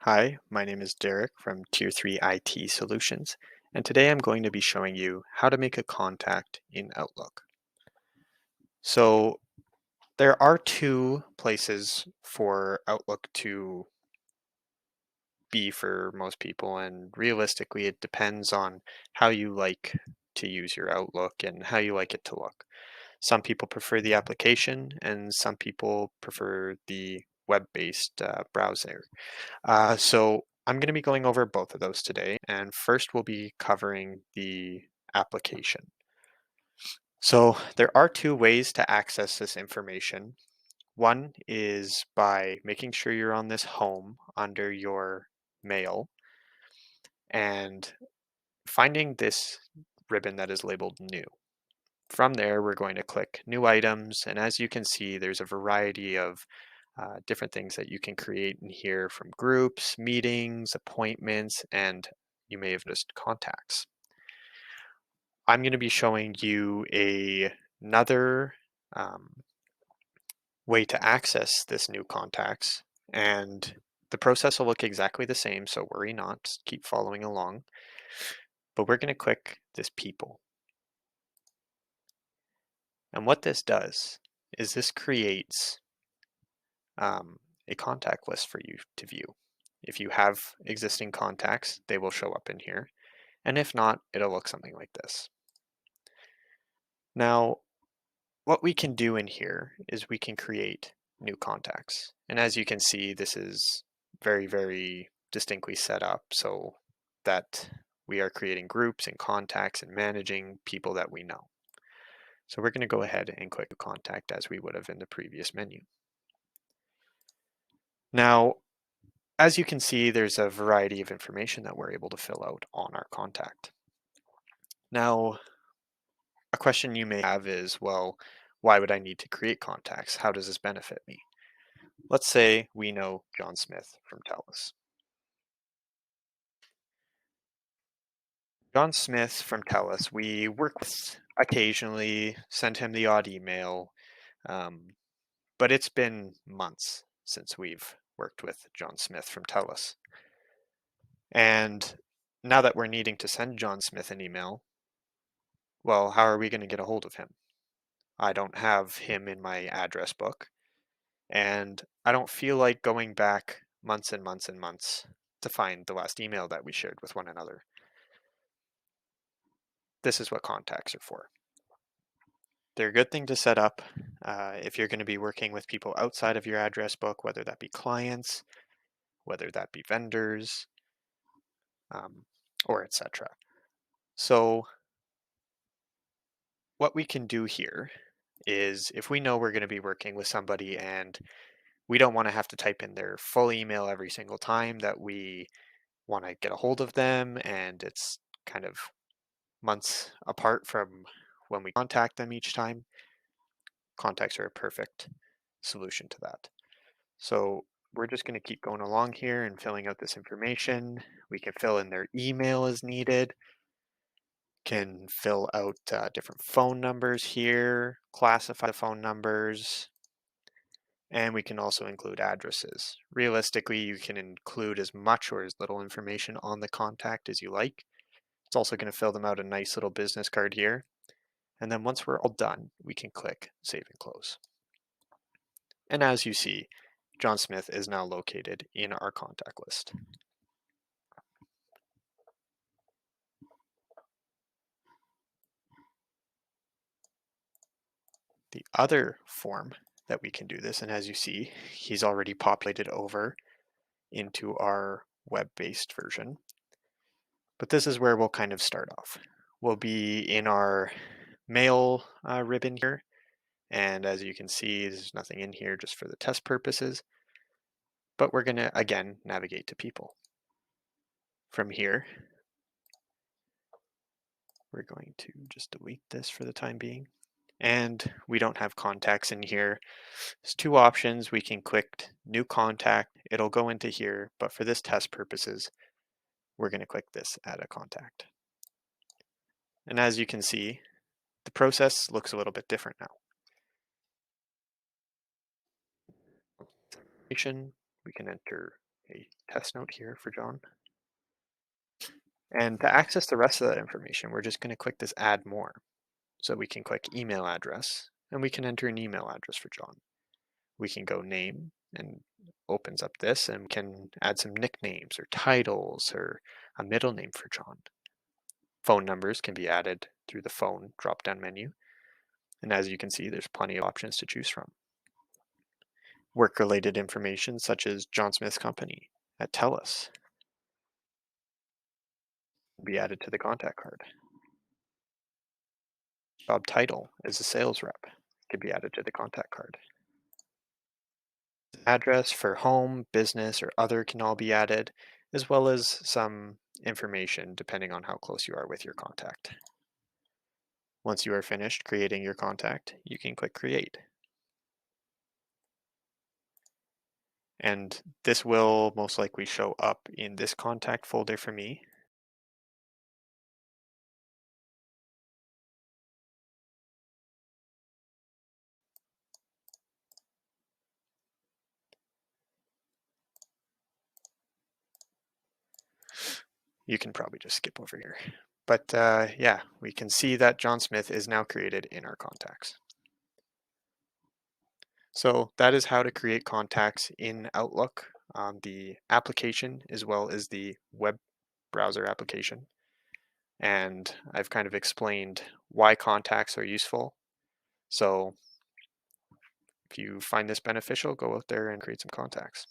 Hi, my name is Derek from Tier 3 IT Solutions, and today I'm going to be showing you how to make a contact in Outlook. So there are two places for Outlook to be for most people, and realistically it depends on how you like to use your Outlook and how you like it to look. Some people prefer the application and some people prefer the web-based browser. So I'm going to be going over both of those today, and first we'll be covering the application. So there are two ways to access this information. One is by making sure you're on this home under your mail and finding this ribbon that is labeled new. From there, we're going to click new items, and as you can see, there's a variety of different things that you can create in here from groups, meetings, appointments, and you may have noticed contacts. I'm going to be showing you another way to access this new contacts, and the process will look exactly the same, so worry not, just keep following along. But we're going to click this people. And what this does is this creates a contact list for you to view. If you have existing contacts, they will show up in here. And if not, it'll look something like this. Now, what we can do in here is we can create new contacts. And as you can see, this is very, very distinctly set up so that we are creating groups and contacts and managing people that we know. So we're going to go ahead and click contact as we would have in the previous menu. Now, as you can see, there's a variety of information that we're able to fill out on our contact. Now, a question you may have is, well, why would I need to create contacts? How does this benefit me? Let's say we know John Smith from TELUS. John Smith from TELUS, we work with occasionally, send him the odd email, but it's been months since we've worked with John Smith from TELUS. And now that we're needing to send John Smith an email, well, how are we going to get a hold of him? I don't have him in my address book, and I don't feel like going back months and months and months to find the last email that we shared with one another. This is what contacts are for. They're a good thing to set up if you're going to be working with people outside of your address book, whether that be clients, whether that be vendors, or etc. So what we can do here is if we know we're going to be working with somebody and we don't want to have to type in their full email every single time that we want to get a hold of them, and it's kind of months apart from when we contact them each time, contacts are a perfect solution to that. So we're just going to keep going along here and filling out this information. We can fill in their email as needed, can fill out different phone numbers here, classify the phone numbers, and we can also include addresses. Realistically, you can include as much or as little information on the contact as you like. It's also going to fill them out a nice little business card here. And then once we're all done, we can click Save and Close. And as you see, John Smith is now located in our contact list. The other form that we can do this, and as you see, he's already populated over into our web-based version. But this is where we'll kind of start off. We'll be in our mail ribbon here. And as you can see, there's nothing in here just for the test purposes. But we're going to, again, navigate to people. From here, we're going to just delete this for the time being. And we don't have contacts in here. There's two options. We can click New Contact. It'll go into here, but for this test purposes, we're going to click this Add a Contact. And as you can see, the process looks a little bit different now. We can enter a test note here for John. And to access the rest of that information, we're just going to click this Add More. So we can click Email Address, and we can enter an email address for John. We can go Name, and opens up this, and can add some nicknames or titles or a middle name for John. Phone numbers can be added through the Phone drop-down menu. And as you can see, there's plenty of options to choose from. Work-related information such as John Smith's company at TELUS will be added to the contact card. Job title as a sales rep can be added to the contact card. Address for home, business, or other can all be added, as well as some information depending on how close you are with your contact. Once you are finished creating your contact, you can click Create. And this will most likely show up in this contact folder for me. You can probably just skip over here. But yeah, we can see that John Smith is now created in our contacts. So that is how to create contacts in Outlook on the application as well as the web browser application. And I've kind of explained why contacts are useful. So if you find this beneficial, go out there and create some contacts.